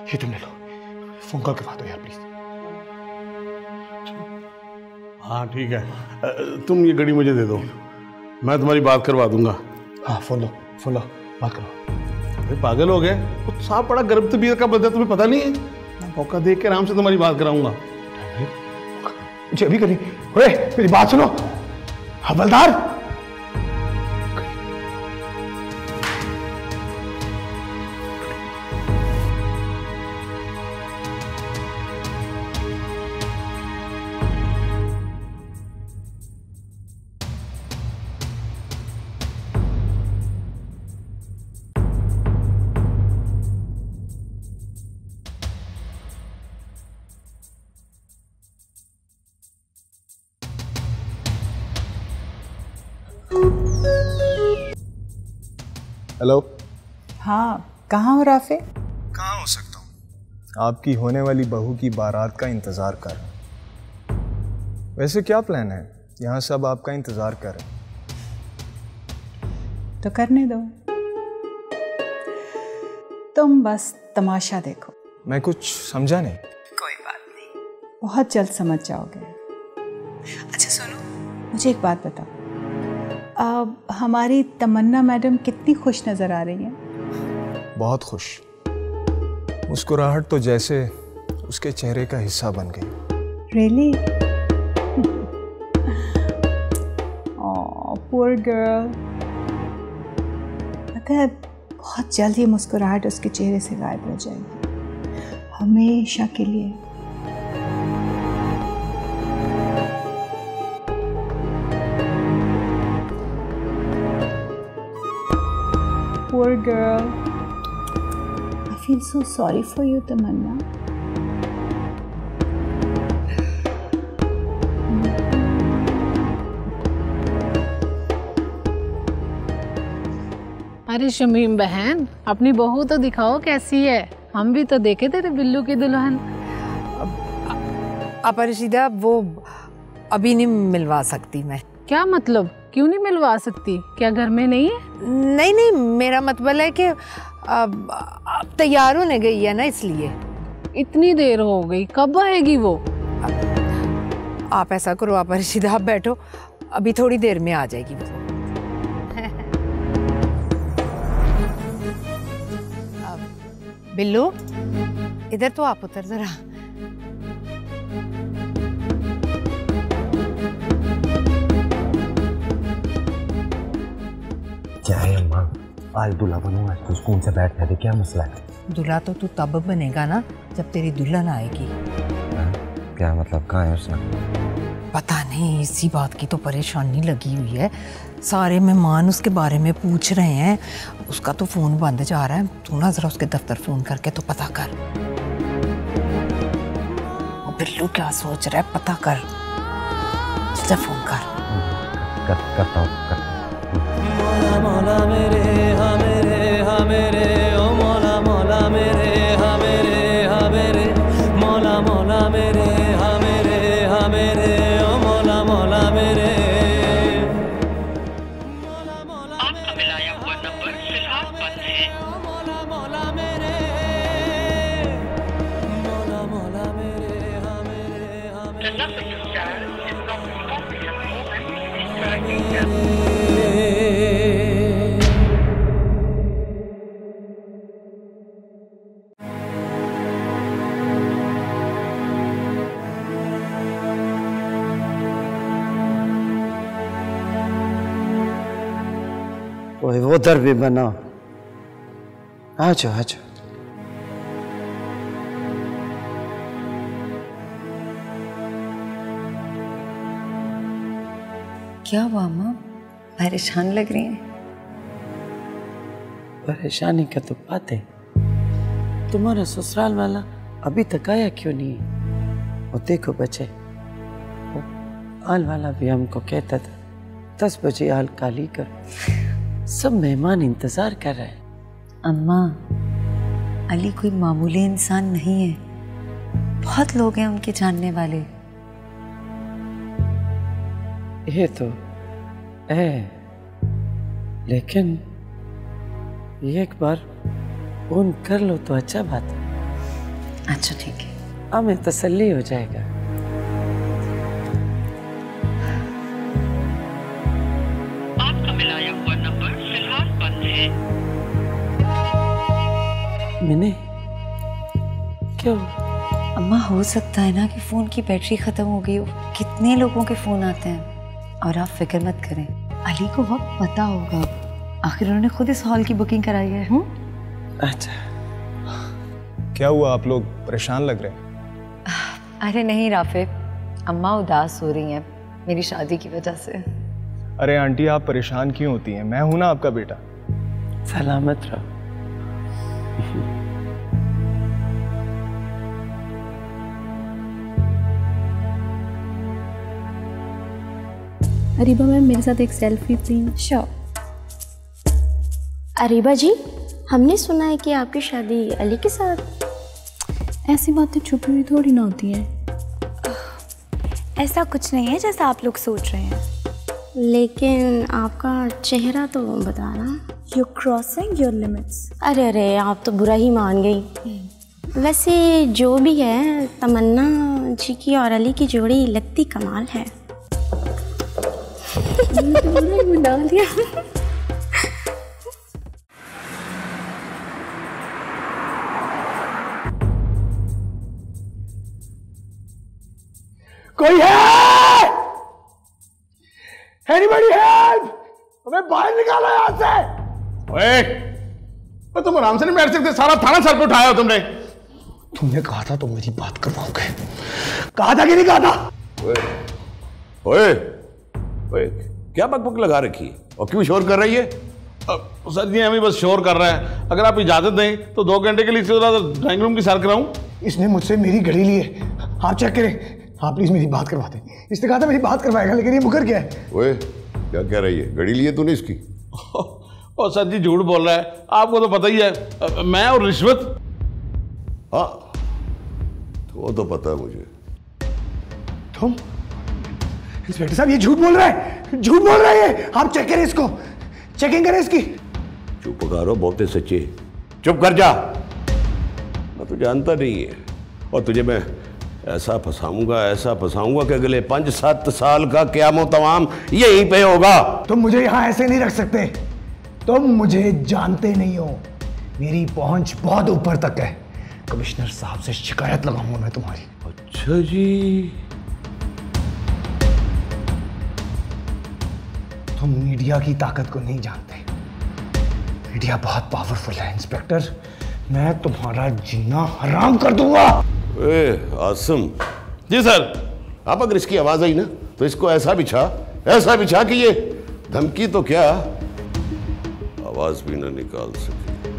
ये तुम ले लो, फोन कॉल करवा दो यार प्लीज। हाँ ठीक है, तुम ये घड़ी मुझे दे दो, मैं तुम्हारी बात करवा दूंगा। हाँ फोन लो, बात करो। अरे पागल हो गए, कुछ साफ पड़ा गर्भ तबीयत का बंदा, तुम्हें पता नहीं है? मैं मौका देख के आराम से तुम्हारी बात कराऊंगा। मुझे अभी करनी। ओए मेरी बात सुनो हवलदार। हेलो। हाँ कहाँ हो राफे? कहाँ हो सकता हूँ, आपकी होने वाली बहू की बारात का इंतज़ार कर रहा हूँ। वैसे क्या प्लान है? यहाँ सब आपका इंतज़ार कर रहे हैं। तो करने दो, तुम बस तमाशा देखो। मैं कुछ समझा नहीं। कोई बात नहीं, बहुत जल्द समझ जाओगे। अच्छा सुनो, मुझे एक बात बताओ, अब हमारी तमन्ना मैडम कितनी खुश नजर आ रही हैं? बहुत खुश। मुस्कुराहट तो जैसे उसके चेहरे का हिस्सा बन गई। रियली? ओह पुअर गर्ल। पता है बहुत जल्द ये मुस्कुराहट उसके चेहरे से गायब हो जाएगी, हमेशा के लिए। Poor girl. I feel so sorry for you, Tamanna. अरे शमीम बहन, अपनी बहू तो दिखाओ कैसी है, हम भी तो देखे तेरे बिल्लू की दुल्हन। अपरिचिता, वो अभी नहीं मिलवा सकती मैं। क्या मतलब, क्यों नहीं मिलवा सकती? क्या घर में नहीं है? नहीं नहीं, मेरा मतलब है कि अब तैयार होने गई है ना, इसलिए। इतनी देर हो गई, कब आएगी वो? आप ऐसा करो अपरिचिता, आप बैठो, अभी थोड़ी देर में आ जाएगी वो। बिल्लू इधर तो आप उतर जरा। क्या है अम्मा, आज दूल्हा बनूंगा तो सुकून से बैठ जाते, क्या मसला है? दूल्हा तो तू तब बनेगा ना जब तेरी दुल्हन आएगी। क्या मतलब, कहाँ है उसने? पता नहीं, इसी बात की तो परेशानी लगी हुई है। सारे मेहमान उसके बारे में पूछ रहे हैं, उसका तो फोन बंद जा रहा है। तू ना जरा उसके दफ्तर फोन करके तो पता कर। बिल्लू क्या सोच रहा है, पता कर, चल फोन कर। करता हूँ। मौला मौला मेरे हा मेरे हा मेरे, ओ मौला मौला मेरे हा मेरे हा मेरे, मौला मौला मेरे हा मेरे हा मेरे, ओ मौला मौला मेरे। आपका मिलाया हुआ नंबर फिलहाल बंद है। मौला मौला मेरे, मौला मौला मेरे हा मेरे हा मेरे। The number you dialed is not responding at the moment. Please try again. वो दर भी बना। आ जाओ आ जाओ। क्या हुआ माँ, परेशान लग रही हैं? परेशानी का तो बात है, तुम्हारा ससुराल वाला अभी तक आया क्यों नहीं है? वो देखो बच्चे, वो आल वाला भी हमको कहता था 10 बजे आल काली कर, सब मेहमान इंतजार कर रहे हैं। अम्मा, अली कोई मामूली इंसान नहीं है, बहुत लोग हैं उनके जानने वाले। ये तो है, लेकिन एक बार फोन कर लो तो अच्छा बात है। अच्छा ठीक है, हमें तसल्ली हो जाएगा। आपका मिलाया हुआ नंबर फिलहाल बंद है। मिने क्यों? अम्मा हो सकता है ना कि फ़ोन की बैटरी ख़त्म हो गई हो। कितने लोगों के फ़ोन आते हैं। और आप फिक्र मत करें, अली को वक्त पता होगा, आखिर उन्होंने खुद इस हॉल की बुकिंग कराई है। अच्छा क्या हुआ, आप लोग परेशान लग रहे हैं? अरे नहीं राफे, अम्मा उदास हो रही हैं मेरी शादी की वजह से। अरे आंटी आप परेशान क्यों होती हैं, मैं हूं ना आपका बेटा। सलामत रहो। अरीबा मैम मेरे साथ एक सेल्फी प्लीज। श्योर। अरीबा जी, हमने सुना है कि आपकी शादी अली के साथ। ऐसी बातें छुपी हुई थोड़ी ना होती हैं। ऐसा कुछ नहीं है जैसा आप लोग सोच रहे हैं, लेकिन आपका चेहरा तो बता रहा। You're crossing your limits। अरे अरे, आप तो बुरा ही मान गई। वैसे जो भी है, तमन्ना जी की और अली की जोड़ी लगती कमाल है। डाल दिया। कोई है? Anybody help? हमें बाहर निकालो यहाँ से। ओए, तुम आराम से नहीं बैठ सकते? सारा थाना सर पे उठाया हो तुमने। तुमने कहा था तुम मेरी बात करवाओगे, कहा था कि नहीं कहा था? ओए, ओए, क्या बकबक लगा रखी है और क्यों शोर कर रही है? सर जी हम ही बस शोर कर रहे हैं। अगर आप इजाजत दें तो 2 घंटे के लिए ड्राइंग रूम की सैर कराऊं। इसने मुझसे मेरी घड़ी ली है, आप चेक करें। आप प्लीज मेरी बात करवा दें। इसने कहा था मेरी बात करवाएगा, लेकिन ये मुकर गया है। ओए, क्या कह रही है? घड़ी ली है तूने इसकी? और सर जी झूठ बोल रहा है, आपको तो पता ही है। मैं और रिश्वत। हाँ वो तो पता है मुझे। तुम इंस्पेक्टर साहब ये झूठ बोल रहा है, झूठ बोल रहा है। आप चेक करें इसको, चेकिंग करें इसकी। चुप करो, बहुते सच्चे। चुप कर जा। मैं तो जानता नहीं है, और तुझे मैं ऐसा फंसाऊंगा कि अगले 5-7 साल का क़यामत तमाम यहीं पे होगा। तुम मुझे यहाँ ऐसे नहीं रख सकते। तुम मुझे जानते नहीं हो, मेरी पहुंच बहुत ऊपर तक है। कमिश्नर साहब से शिकायत लगाऊंगा मैं तुम्हारी। अच्छा जी। तुम मीडिया की ताकत को नहीं जानते। मीडिया बहुत पावरफुल है इंस्पेक्टर, मैं तुम्हारा जीना हराम कर दूंगा। आसिम। जी सर। आप अगर इसकी आवाज आई ना तो इसको ऐसा बिछा कि ये धमकी तो क्या आवाज भी ना निकाल सके।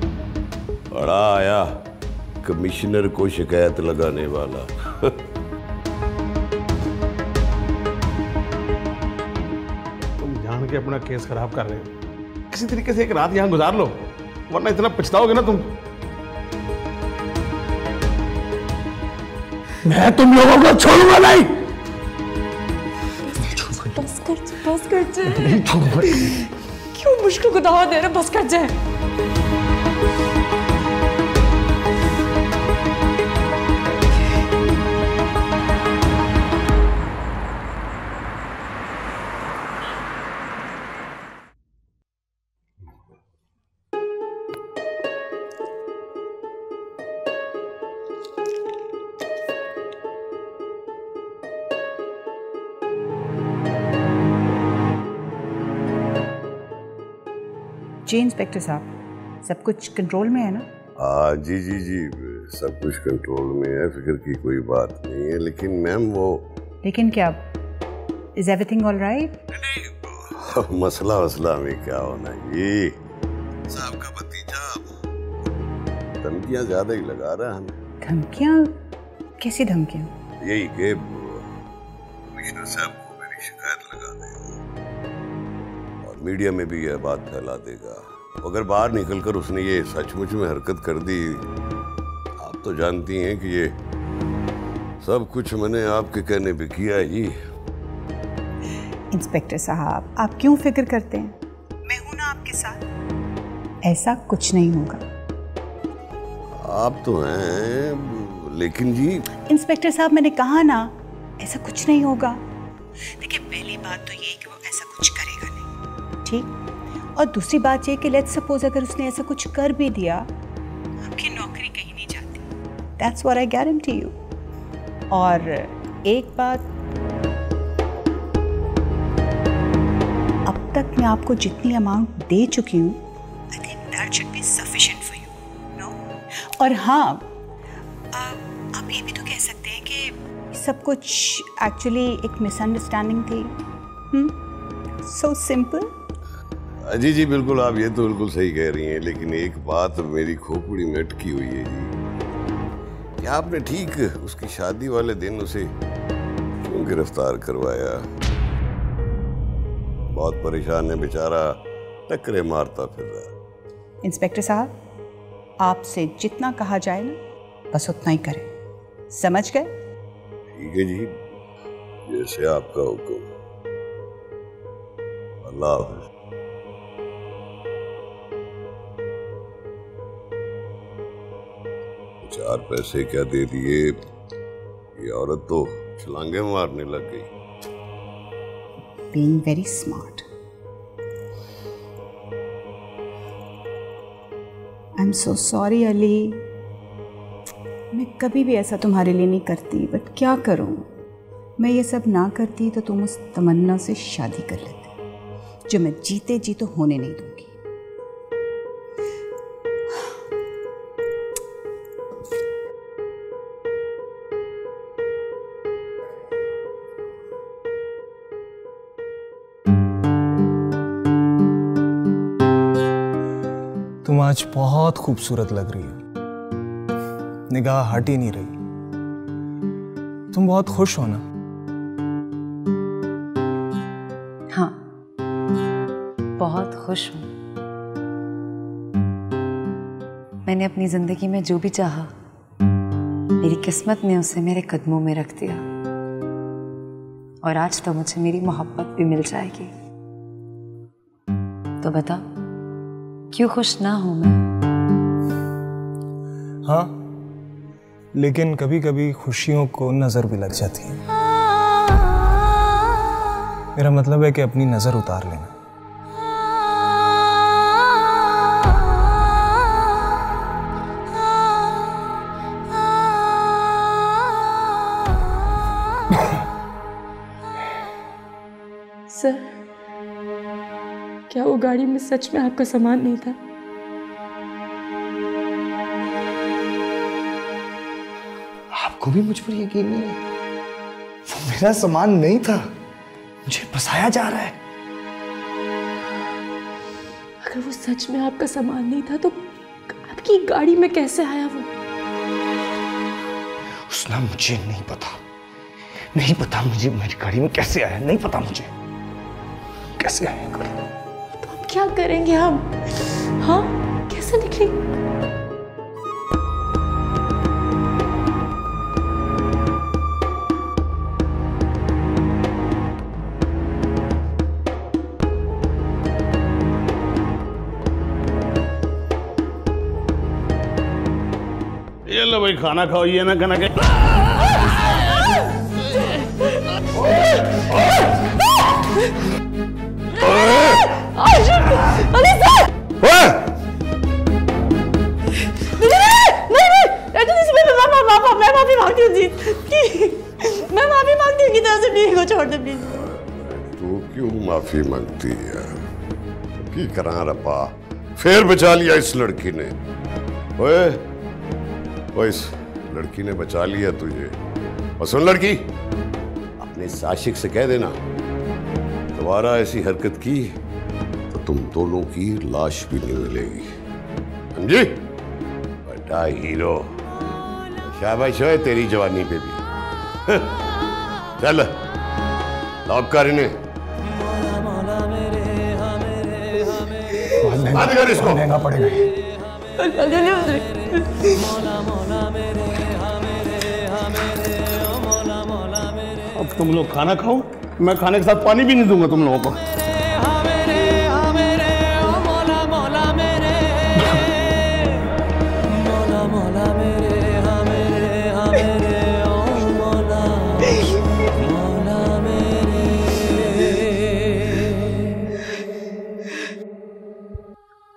बड़ा आया कमिश्नर को शिकायत लगाने वाला। तुम जान के अपना केस खराब कर रहे हो। किसी तरीके से एक रात यहाँ गुजार लो, वरना इतना पछताओगे ना तुम। मैं तुम लोगों को छोड़ूंगा नहीं। बस कर जाए। क्यों मुश्किल को दवा दे रहे? बस कर जाए। जी इंस्पेक्टर साहब, सब कुछ कंट्रोल में है ना? हाँ जी जी जी, सब कुछ कंट्रोल में है, फिक्र की कोई बात नहीं है। लेकिन मैम वो। लेकिन क्या? Is everything all right? मसला में क्या होना, ये साहब का भतीजा धमकियां ज्यादा ही लगा रहा है हमें। धमकियां? कैसी धमकियां? यही कि कमिश्नर साहब को मेरी शिकायत लगा देगा और मीडिया में भी यह बात फैला देगा। अगर बाहर निकलकर उसने ये सचमुच में हरकत कर दी, आप तो जानती हैं कि ये सब कुछ मैंने आपके कहने पे किया ही। इंस्पेक्टर साहब, आप क्यों फिक्र करते हैं? मैं हूं ना आपके साथ। ऐसा कुछ नहीं होगा। आप तो हैं, लेकिन जी इंस्पेक्टर साहब, मैंने कहा ना ऐसा कुछ नहीं होगा। देखिए, पहली बात तो ये कि वो ऐसा कुछ करेगा नहीं, ठीक? और दूसरी बात ये कि लेट्स सपोज अगर उसने ऐसा कुछ कर भी दिया, आपकी नौकरी कहीं नहीं जाती। That's what I guarantee you. और एक बात, अब तक मैं आपको जितनी अमाउंट दे चुकी हूँ, I think that should be sufficient for you, no? और हाँ, आप ये भी तो कह सकते हैं कि सब कुछ एक्चुअली एक मिसअंडरस्टैंडिंग थी। So simple. जी जी बिल्कुल, आप ये तो बिल्कुल सही कह रही हैं, लेकिन एक बात मेरी खोपड़ी में अटकी हुई है जी, कि आपने ठीक उसकी शादी वाले दिन उसे क्यों गिरफ्तार करवाया? बहुत परेशान है बेचारा, टक्करे मारता फिर रहा। इंस्पेक्टर साहब, आपसे जितना कहा जाए ना बस उतना ही करें, समझ गए? ठीक है जी, जैसे आपका हुक्म। अल्लाह हाफ़िज़। चार पैसे क्या दे दिए, ये औरत तो छलांगे मारने लग गई। Being very smart. I'm so sorry Ali, मैं कभी भी ऐसा तुम्हारे लिए नहीं करती, बट क्या करूं? मैं ये सब ना करती तो तुम उस तमन्ना से शादी कर लेते, जो मैं जीते जी तो होने नहीं दूंगी। तुम आज बहुत खूबसूरत लग रही हो, निगाह हट ही नहीं रही। तुम बहुत खुश हो ना? हाँ, बहुत खुश हूँ। मैंने अपनी जिंदगी में जो भी चाहा, मेरी किस्मत ने उसे मेरे कदमों में रख दिया, और आज तो मुझे मेरी मोहब्बत भी मिल जाएगी। तो बता, क्यों खुश ना हूं मैं? हाँ, लेकिन कभी कभी खुशियों को नजर भी लग जाती है। मेरा मतलब है कि अपनी नजर उतार लेना। सर, क्या वो गाड़ी में सच में आपका सामान नहीं था? आपको भी मुझ पर यकीन नहीं है? वो मेरा सामान नहीं था, मुझे फंसाया जा रहा है। अगर वो सच में आपका सामान नहीं था तो आपकी गाड़ी में कैसे आया वो? उसने मुझे नहीं पता मुझे मेरी गाड़ी में कैसे आया, नहीं पता मुझे कैसे आया गाड़ी में। तो अब क्या करेंगे हम? हाँ, कैसे निकलेंगे? ये लो भाई, खाना खाओ, ये ना खाना के। मैं माफी मांगती हूँ जी, मैं माफी मांगती हूँ कि तरह से प्लीज को छोड़ दे प्लीज। तू क्यों माफी मांगती है? की करा रपा, फिर बचा लिया इस लड़की ने। ओए, इस लड़की ने बचा लिया तुझे। और सुन लड़की, अपने साशिक से कह देना, दोबारा ऐसी हरकत की तो तुम दोनों की लाश भी नहीं मिलेगी, समझी? बड़ा हीरो, शाबाश है तेरी जवानी पे भी। चल लॉक कर इन्हें, बंद कर इसको, महंगा पड़ेगा। अब तुम लोग खाना खाओ, मैं खाने के साथ पानी भी नहीं दूंगा तुम लोगों को।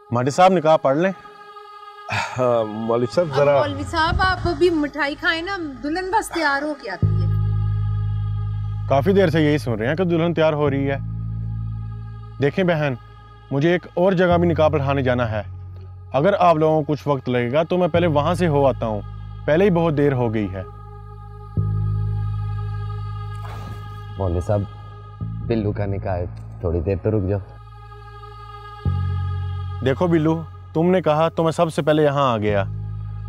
माटी साहब निकाह पढ़ लें। मौलवी साहब जरा। मौलवी साहब आप अभी मिठाई खाएं ना, दुल्हन बस तैयार हो के आती है। काफी देर से यही सुन रहे हैं कि दुल्हन तैयार हो रही है। देखें बहन, मुझे एक और जगह भी निकाह पढ़ाने जाना है। अगर आप लोगों को कुछ वक्त लगेगा तो मैं पहले वहां से हो आता हूँ, पहले ही बहुत देर हो गई है। मौलवी साहब बिल्लू का निकाह है, थोड़ी देर तो रुक जाओ। देखो बिल्लू, तुमने कहा तो मैं सबसे पहले यहाँ आ गया,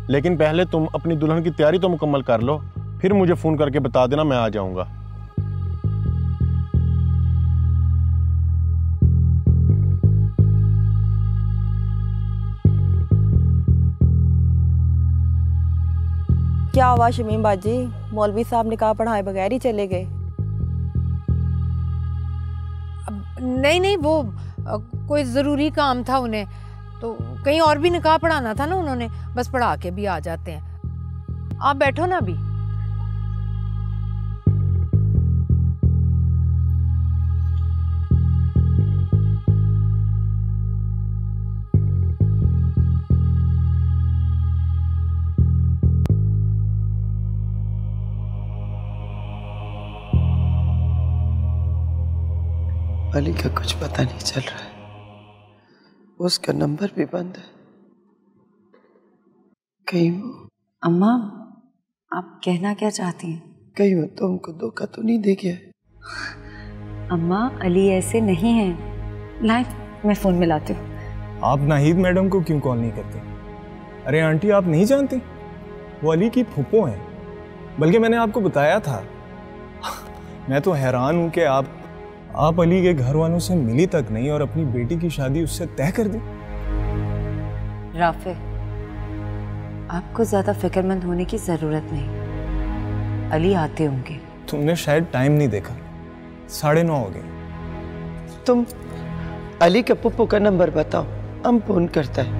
लेकिन पहले तुम अपनी दुल्हन की तैयारी तो मुकम्मल कर लो, फिर मुझे फोन करके बता देना, मैं आ जाऊंगा। क्या हुआ शमीम बाजी, मौलवी साहब निकाह पढ़ाए बगैर ही चले गए? नहीं, वो कोई ज़रूरी काम था उन्हें, तो कहीं और भी निकाह पढ़ाना था ना उन्होंने, बस पढ़ा के भी आ जाते हैं। आप बैठो ना अभी। अली का कुछ पता नहीं चल रहा है, उसका नंबर भी बंद है। कहीं वो अम्मा, आप कहना क्या चाहती हैं? कहीं वो तुमको धोखा तो नहीं दे गया? अम्मा, अली ऐसे नहीं है। लाइए मैं फोन मिलाती हूँ। आप नाहिद मैडम को क्यों कॉल नहीं करते? अरे आंटी, आप नहीं जानती, वो अली की फूफो हैं, बल्कि मैंने आपको बताया था। मैं तो हैरान हूँ कि आप अली के घर वालों से मिली तक नहीं और अपनी बेटी की शादी उससे तय कर दी। राफे, आपको ज्यादा फिक्रमंद होने की जरूरत नहीं, अली आते होंगे। तुमने शायद टाइम नहीं देखा, 9:30 हो गए। तुम अली के पप्पू का नंबर बताओ, हम फोन करता है।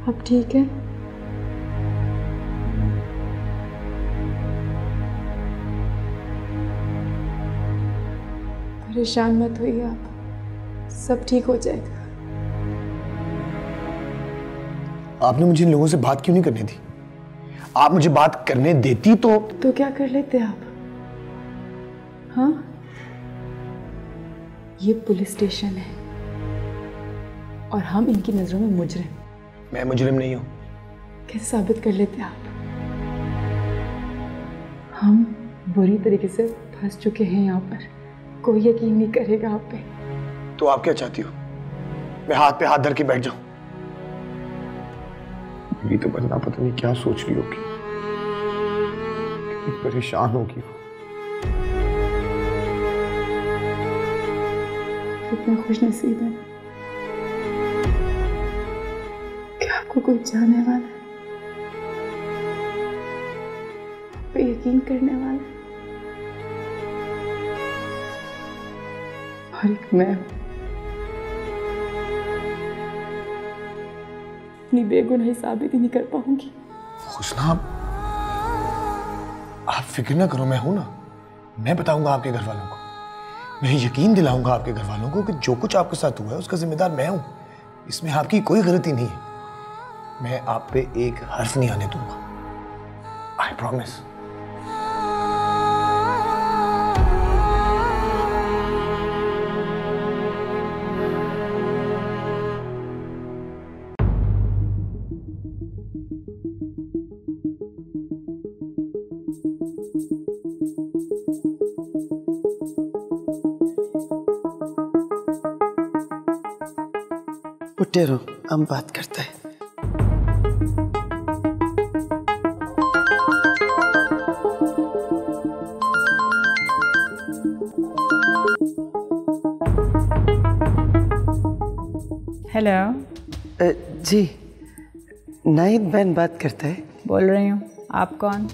अब ठीक है? परेशान मत होइए आप, सब ठीक हो जाएगा। आपने मुझे इन लोगों से बात क्यों नहीं करने दी? आप मुझे बात करने देती तो क्या कर लेते आप? हाँ, ये पुलिस स्टेशन है और हम इनकी नजरों में मुजरिम। मैं मुजरिम नहीं हूं। कैसे साबित कर लेते आप? हम बुरी तरीके से फंस चुके हैं यहाँ पर, कोई यकीन नहीं करेगा आप पे। तो आप क्या चाहती हो? मैं हाथ पे हाथ धर के बैठ जाऊं? ये तो बंदा पता नहीं क्या सोच रही होगी, कितनी परेशान होगी वो। कितना खुशनसीब है कि आपको कोई चाहने वाला है, पे यकीन करने वाला है, और एक मैं हूं। अपनी बेगुनाही साबित ही नहीं कर पाऊंगी। हुस्ना, आप फिक्र ना करो, मैं हूं ना। मैं बताऊंगा आपके घर वालों को, मैं यकीन दिलाऊंगा आपके घर वालों को कि जो कुछ आपके साथ हुआ है उसका जिम्मेदार मैं हूं। इसमें आपकी कोई गलती नहीं है। मैं आप पे एक हर्फ नहीं आने दूंगा, आई प्रॉमिस। उठे रहो, हम बात करते हैं। हेलो जी, नाहिद बहन बात करता है। बोल रही हूँ, आप कौन?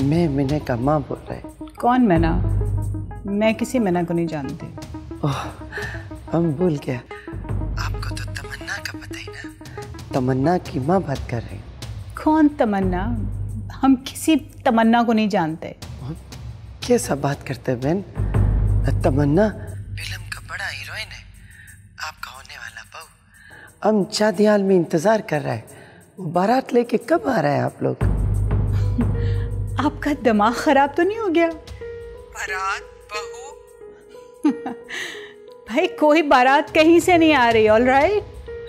मैं मीना का माँ बोल रहा है। कौन मीना? मैं किसी मीना को नहीं जानती। ओह, हम भूल गया। आपको तो तमन्ना का पता ही ना। तमन्ना की माँ बात कर रहे हैं। कौन तमन्ना? हम किसी तमन्ना को नहीं जानते। कैसा बात करते हैं बहन? तमन्ना फिल्म का बड़ा हीरोइन है, आपका होने वाला बहू। हम शादी हाल में इंतजार कर रहा है, वो बारात लेके कब आ रहा है आप लोग? आपका दिमाग खराब तो नहीं हो गया? बारात बहू भाई कोई बारात कहीं से नहीं आ रही। All right.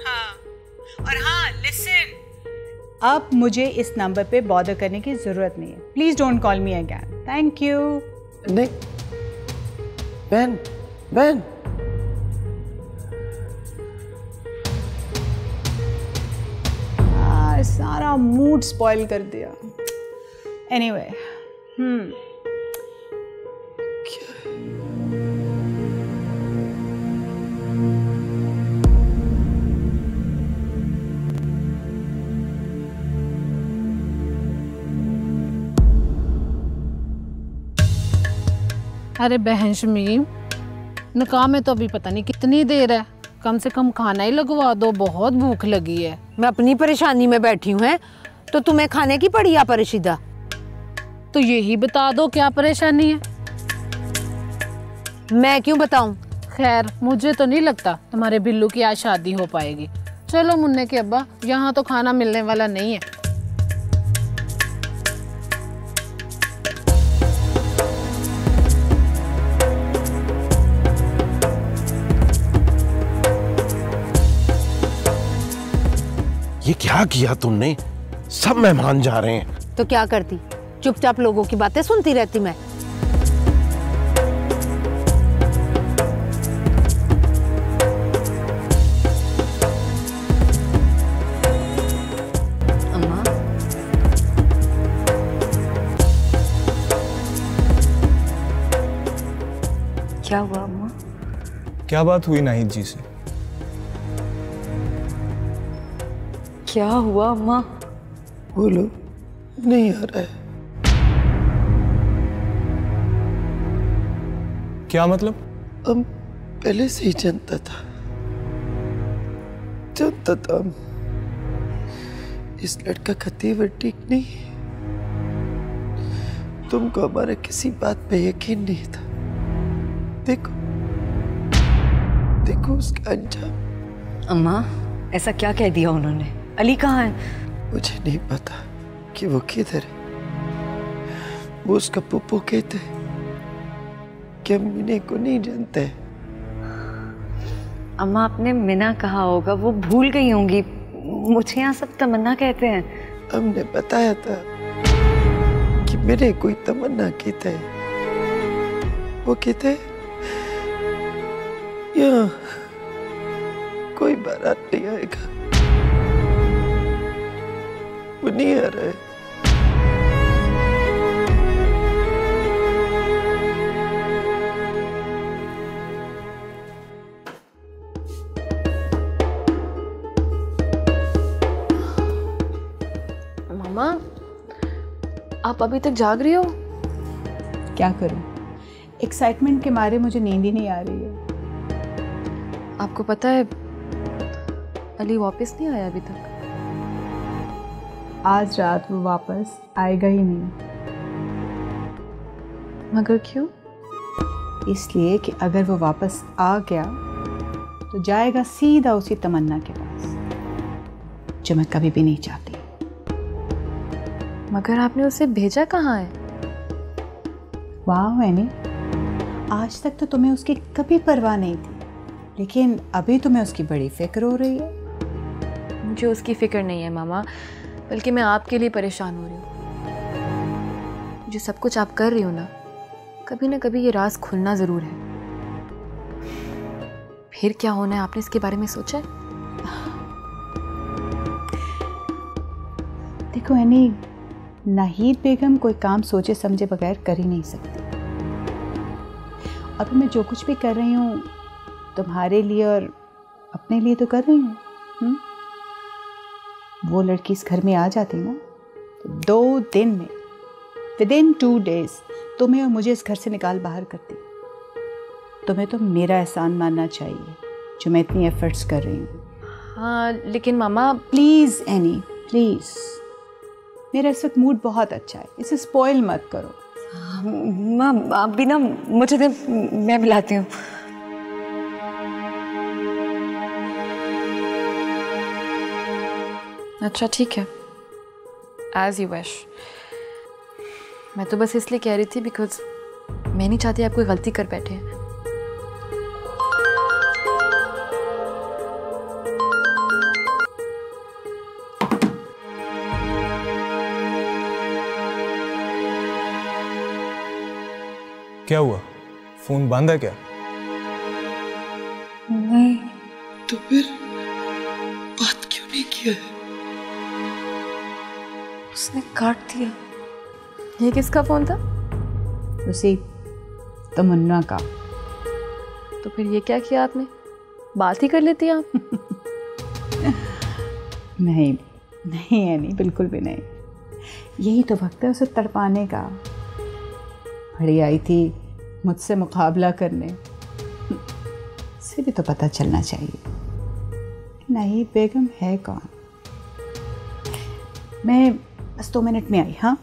हाँ, और हाँ लिसन, अब मुझे इस नंबर पे बॉदर करने की जरूरत नहीं है। Please don't call me again. Thank you. नहीं बहन, बहन सारा मूड स्पॉइल कर दिया। एनीवे, अरे बहन शमीम, निकाह में तो अभी पता नहीं कितनी देर है, कम से कम खाना ही लगवा दो, बहुत भूख लगी है। मैं अपनी परेशानी में बैठी हूँ है तो तुम्हें खाने की पड़ी या परिशिदा? तो यही बता दो क्या परेशानी है। मैं क्यों बताऊं? खैर मुझे तो नहीं लगता तुम्हारे बिल्लू की आज शादी हो पाएगी। चलो मुन्ने के अब्बा, यहाँ तो खाना मिलने वाला नहीं है। ये क्या किया तुमने? सब मेहमान जा रहे हैं। तो क्या करती, चुपचाप लोगों की बातें सुनती रहती मैं। अम्मा, क्या हुआ अम्मा? क्या बात हुई नाहिद जी से? क्या हुआ अम्मा? बोलो, नहीं आ रहा है। क्या मतलब? हम पहले से ही जानता था हम। इस लड़का का तेवर ठीक नहीं है। तुमको हमारा किसी बात पे यकीन नहीं था। देखो उसका अंजाम। अम्मा, ऐसा क्या कह दिया उन्होंने? अली कहाँ है? मुझे नहीं पता कि वो किधर है। वो उसका पुप्पो कहते हैं कि हम मिने को नहीं जानते। अम्मा, आपने मिना कहा होगा, वो भूल गई होंगी। मुझे यहाँ सब तमन्ना कहते हैं। हमने बताया था कि मेरे कोई तमन्ना कहते हैं। वो कहते हैं यहाँ कोई बारात नहीं आएगा। वो नहीं आ रहा है। मामा, आप अभी तक जाग रही हो? क्या करूं, एक्साइटमेंट के मारे मुझे नींद ही नहीं आ रही है। आपको पता है अली वापस नहीं आया अभी तक? आज रात वो वापस आएगा ही नहीं। मगर क्यों? इसलिए कि अगर वो वापस आ गया तो जाएगा सीधा उसी तमन्ना के पास, जो मैं कभी भी नहीं चाहती। मगर आपने उसे भेजा कहाँ है? वाह मैंने, आज तक तो तुम्हें उसकी कभी परवाह नहीं थी, लेकिन अभी तुम्हें उसकी बड़ी फिक्र हो रही है। मुझे उसकी फिक्र नहीं है मामा, बल्कि मैं आपके लिए परेशान हो रही हूँ। जो सब कुछ आप कर रही हो ना कभी ये राज खुलना ज़रूर है। फिर क्या होना है, आपने इसके बारे में सोचा है? देखो यानी नाहिद बेगम कोई काम सोचे समझे बगैर कर ही नहीं सकती। अभी मैं जो कुछ भी कर रही हूँ तुम्हारे लिए और अपने लिए तो कर रही हूँ। वो लड़की इस घर में आ जाती ना तो 2 दिन में, विदिन 2 days तुम्हें और मुझे इस घर से निकाल बाहर करती। तुम्हें तो मेरा एहसान मानना चाहिए जो मैं इतनी एफर्ट्स कर रही हूँ। हाँ लेकिन मामा। प्लीज़ एनी प्लीज़, मेरा इस वक्त मूड बहुत अच्छा है, इसे स्पॉइल मत करो। माँ आप भी ना मुझे दे, मैं मिलाती हूँ। अच्छा ठीक है, एज यू विश। मैं तो बस इसलिए कह रही थी बिकॉज मैं नहीं चाहती आप कोई गलती कर बैठे। क्या हुआ, फोन बंद है क्या? नहीं। तो फिर बात क्यों नहीं किया है? उसने काट दिया। ये किसका फोन था? उसी तमन्ना का। तो फिर ये क्या किया आपने? बात ही कर लेती आप। नहीं नहीं है, नहीं बिल्कुल भी नहीं। यही तो वक्त है उसे तड़पाने का। बड़ी आई थी मुझसे मुकाबला करने, इसे भी तो पता चलना चाहिए नहीं बेगम है कौन। मैं बस 2 मिनट में आई। हाँ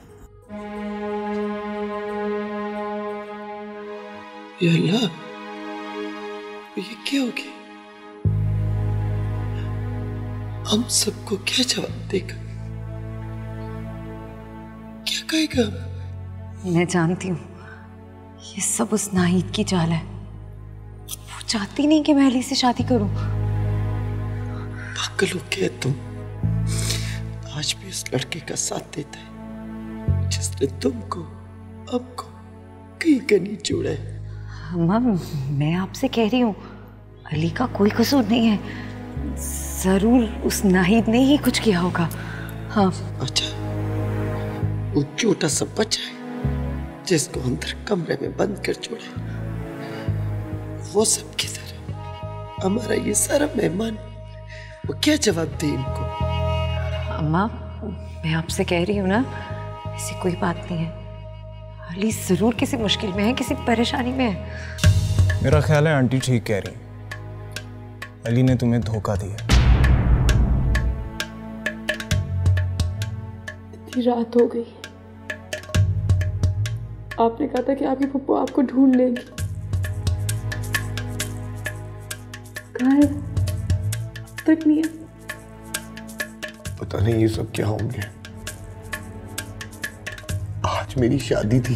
या अल्लाह, ये क्या हो गया? हम सबको क्या जवाब देगा? क्या कहेगा? मैं जानती हूँ ये सब उस नाहिद की चाल है। वो चाहती नहीं कि मैं अली से शादी करूं। पागल हो क्या तुम? आज भी उस लड़के का साथ देता है जिसने तुमको हमको कहीं का नहीं छोड़ा है। अम्मा मैं आपसे कह रही हूँ अली का कोई कसूर नहीं है, जरूर उस नाहिद ने ही कुछ किया होगा। हाँ। अच्छा, वो छोटा सा बच्चा है जिसको अंदर कमरे में बंद कर छोड़ा, वो सब किधर है? हमारा ये सारा मेहमान, वो क्या जवाब दे इनको? अम्मा मैं आपसे कह रही हूँ ना, ऐसी कोई बात नहीं है। अली जरूर किसी मुश्किल में है, किसी परेशानी में है। मेरा ख्याल है आंटी ठीक कह रही, अली ने तुम्हें धोखा दिया। इतनी रात हो गई, आपने कहा था कि आपकी पप्पू आपको ढूंढ लेगी। कहाँ है? अब तक नहीं है। पता नहीं ये सब क्या हो गया। आज मेरी शादी थी,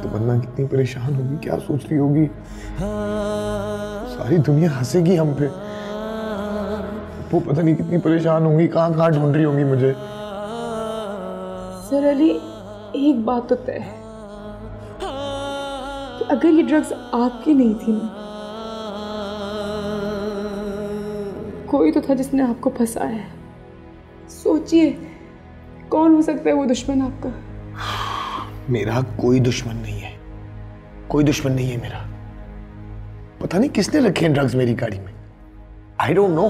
तमन्ना कितनी परेशान होगी, क्या सोच रही होगी। सारी दुनिया हंसेगी हम पे। वो पता नहीं कितनी परेशान होंगी, कहाँ कहाँ ढूंढ रही होंगी मुझे। सर अली एक बात तो तय है कि अगर ये ड्रग्स आपकी नहीं थी ना, कोई तो था जिसने आपको फंसाया है। सोचिए कौन हो सकता है वो दुश्मन आपका। मेरा कोई दुश्मन नहीं है, कोई दुश्मन नहीं है मेरा। पता नहीं किसने रखे हैं ड्रग्स मेरी गाड़ी में। आई डोंट नो,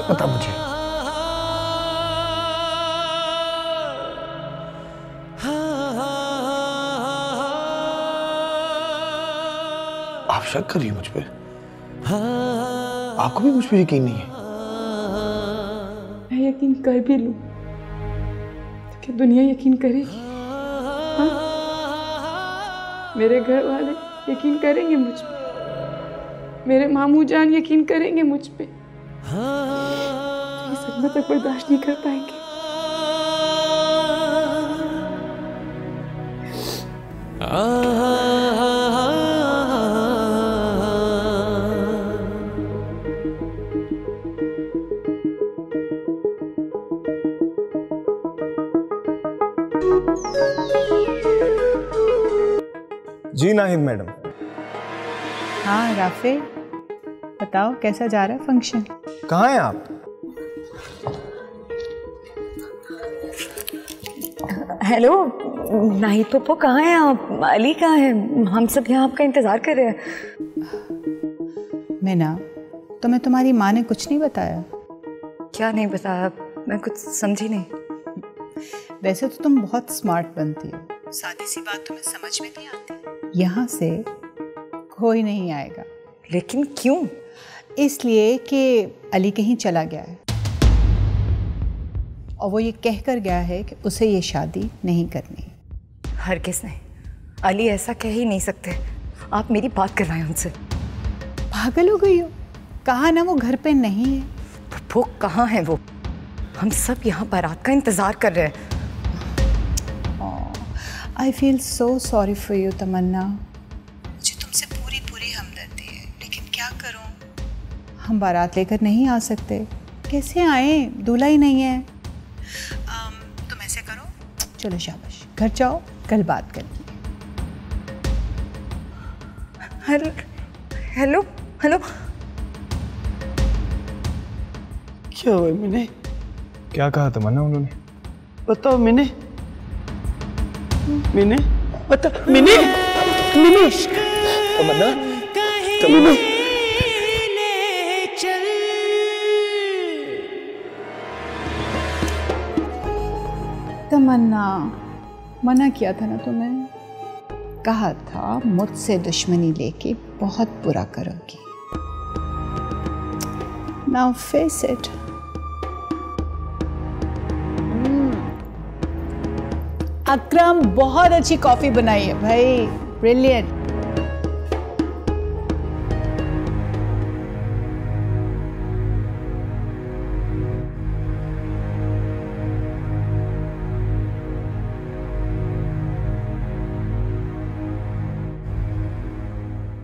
पता मुझे। आप शक कर रही हो मुझ पे? आपको भी मुझ पे यकीन नहीं है? मैं यकीन कर भी लूं तो क्या दुनिया यकीन करेगी? हाँ? मेरे घर वाले यकीन करेंगे मुझ पे? मेरे मामू जान यकीन करेंगे मुझ पे? ये सदमा तक बर्दाश्त नहीं कर पाएंगे। जी नाहिद मैडम। हाँ राफे, बताओ कैसा जा रहा है फंक्शन? कहाँ हैं आप? हेलो नाहिद पप्पू, कहाँ हैं आप? अली कहाँ है? हम सब यहाँ आपका इंतजार कर रहे हैं। मैना, तुम्हें तुम्हारी माँ ने कुछ नहीं बताया? क्या नहीं बताया? मैं कुछ समझी नहीं। वैसे तो तुम बहुत स्मार्ट बनती हो, सादी सी बात तुम्हें समझ में नहीं आती। यहाँ से कोई नहीं आएगा। लेकिन क्यों? इसलिए कि अली कहीं चला गया है और वो ये कहकर गया है कि उसे ये शादी नहीं करनी। हरगिज़ नहीं, अली ऐसा कह ही नहीं सकते। आप मेरी बात करवाएं उनसे। पागल हो गई हो? कहा ना वो घर पे नहीं है। वो कहाँ है वो? हम सब यहाँ बारात का इंतज़ार कर रहे हैं। I feel so sorry for you Tamanna. मुझे तुमसे पूरी पूरी हमदर्दी है, लेकिन क्या करूं? हम बारात लेकर नहीं आ सकते। कैसे आए? दूल्हा ही नहीं है। तुम ऐसे करो, चलो शाबाश, घर जाओ, कल बात करेंगे। हेलो हेलो, क्या हुआ मिने? क्या कहा तमन्ना उन्होंने? बताओ मिने, मिने बता, मिने मिने तमन्ना मिने। तमन्ना, मना किया था ना तुम्हें, कहा था मुझसे दुश्मनी लेके बहुत बुरा करोगी। Now face it. अकरम बहुत अच्छी कॉफी बनाई है भाई, ब्रिलियंट।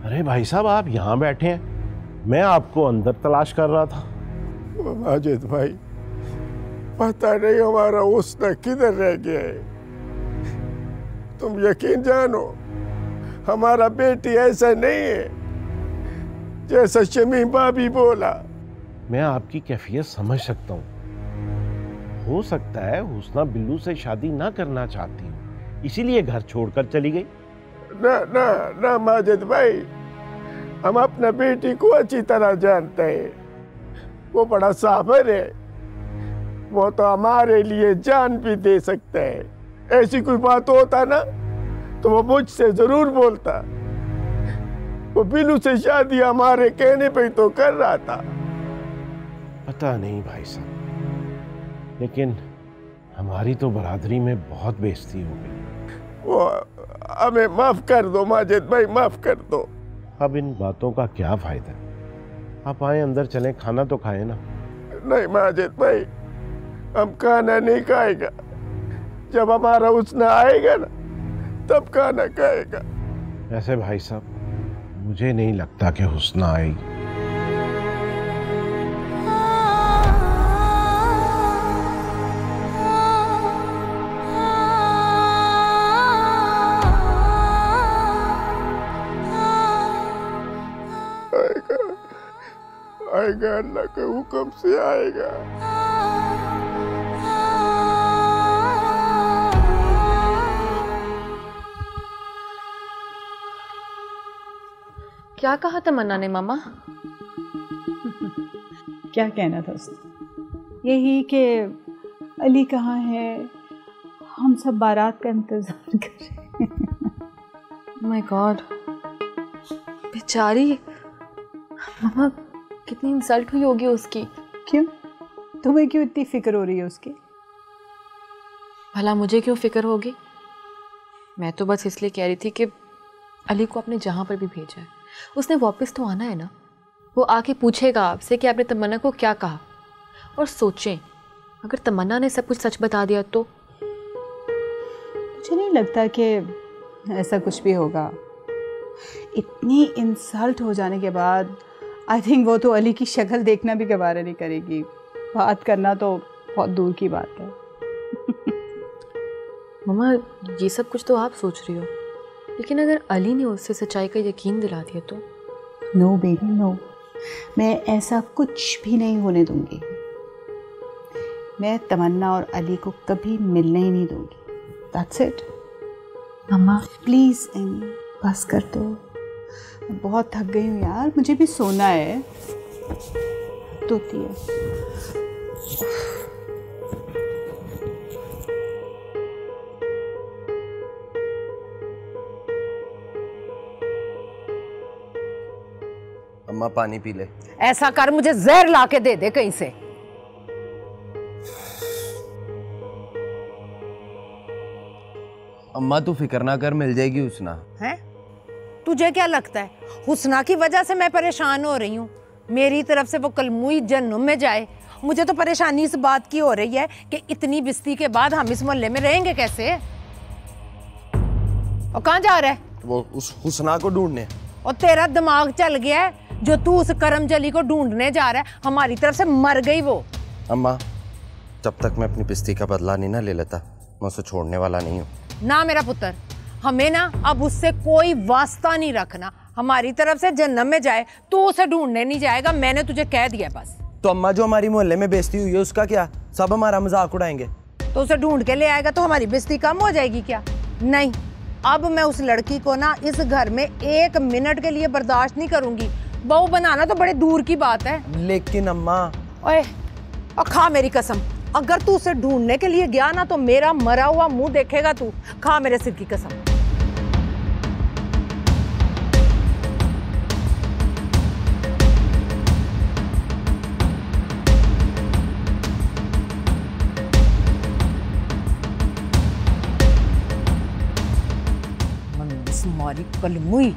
अरे भाई साहब, आप यहाँ बैठे हैं, मैं आपको अंदर तलाश कर रहा था। माजिद भाई, पता नहीं हमारा हुस्न किधर रह गया है। तुम यकीन जानो, हमारा बेटी ऐसा नहीं है जैसा शमीम भाभी बोला। मैं आपकी कैफियत समझ सकता हूँ। हो सकता है हुस्ना बिल्लू से शादी ना करना चाहती हो, इसीलिए घर छोड़कर चली गई। ना ना ना माजिद भाई, हम अपना बेटी को अच्छी तरह जानते हैं। वो बड़ा साबर है, वो तो हमारे लिए जान भी दे सकता है। ऐसी कोई बात होता ना तो वो मुझसे जरूर बोलता। वो बिल्लू से शादी हमारे कहने पे तो कर रहा था। पता नहीं भाई साहब, लेकिन हमारी तो बरादरी में बहुत बेइज्जती हो गई। वो हमें माफ कर दो माजिद भाई, माफ कर दो। अब इन बातों का क्या फायदा? आप आए, अंदर चलें, खाना तो खाए ना। नहीं माजिद भाई, हम खाना नहीं खाएगा। जब हमारा हुस्ना आएगा ना, तब खाना खाएगा। ऐसे भाई साहब, मुझे नहीं लगता कि हुस्ना आएगी। आएगा, अल्लाह के हुक्म से आएगा। क्या कहा तमन्ना ने मामा? क्या कहना था उसने? यही कि अली कहाँ है, हम सब बारात का इंतजार कर रहे हैं। माय गॉड, बेचारी मामा, कितनी इंसल्ट हुई होगी उसकी। क्यों? तुम्हें क्यों इतनी फिक्र हो रही है उसकी? भला मुझे क्यों फिक्र होगी? मैं तो बस इसलिए कह रही थी कि अली को आपने जहाँ पर भी भेजा है, उसने वापस तो आना है ना। वो आके पूछेगा आपसे कि आपने तमन्ना को क्या कहा। और सोचें, अगर तमन्ना ने सब कुछ सच बता दिया तो? मुझे नहीं लगता कि ऐसा कुछ भी होगा। इतनी इंसल्ट हो जाने के बाद आई थिंक वो तो अली की शक्ल देखना भी गवारा नहीं करेगी। बात करना तो बहुत दूर की बात है। मम्मा, ये सब कुछ तो आप सोच रही हो, लेकिन अगर अली ने उससे सच्चाई का यकीन दिला दिया तो? नो बेबी नो, मैं ऐसा कुछ भी नहीं होने दूंगी। मैं तमन्ना और अली को कभी मिलने ही नहीं दूंगी। That's it. मम्मा प्लीज़ एमी, बस कर दो। मैं बहुत थक गई हूँ यार, मुझे भी सोना है। तोती है। अम्मा, अम्मा पानी पी ले। ऐसा कर, मुझे जहर ला के दे दे कहीं से। अम्मा तू फिक्र ना कर, मिल जाएगी हुस्ना। हैं? तुझे क्या लगता है हुस्ना की वजह से मैं परेशान हो रही हूँ? मेरी तरफ से वो कलमुई जन्नम में जाए। मुझे तो परेशानी इस बात की हो रही है कि इतनी बिस्ती के बाद हम इस मोहल्ले में रहेंगे कैसे। और कहाँ जा रहा है? वो उस हुस्ना को ढूंढने। और तेरा दिमाग चल गया है जो तू उस करमजली को ढूंढने जा रहा है? हमारी तरफ से मर गई वो। अम्मा जब तक मैं अपनी बिस्ती का बदला नहीं ना ले लेता, मैं उसे छोड़ने वाला नहीं हूँ। ना मेरा पुत्र, हमें ना अब उससे कोई वास्ता नहीं रखना। हमारी तरफ से जन्नत में जाए, तू उसे ढूंढने नहीं जाएगा, मैंने तुझे कह दिया बस। तो अम्मा जो हमारी मोहल्ले में बेइज्जती हुई है उसका क्या? सब हमारा मजाक उड़ाएंगे। तो उसे ढूंढ के ले आएगा तो हमारी बेइज्जती कम हो जाएगी क्या? नहीं, अब मैं उस लड़की को ना इस घर में 1 मिनट के लिए बर्दाश्त नहीं करूंगी। बहू बनाना तो बड़े दूर की बात है। लेकिन अम्मा। ओए, और खा मेरी कसम, अगर तू उसे ढूंढने के लिए गया ना तो मेरा मरा हुआ मुंह देखेगा तू। खा मेरे सिर की कसम। हमारी कलमुई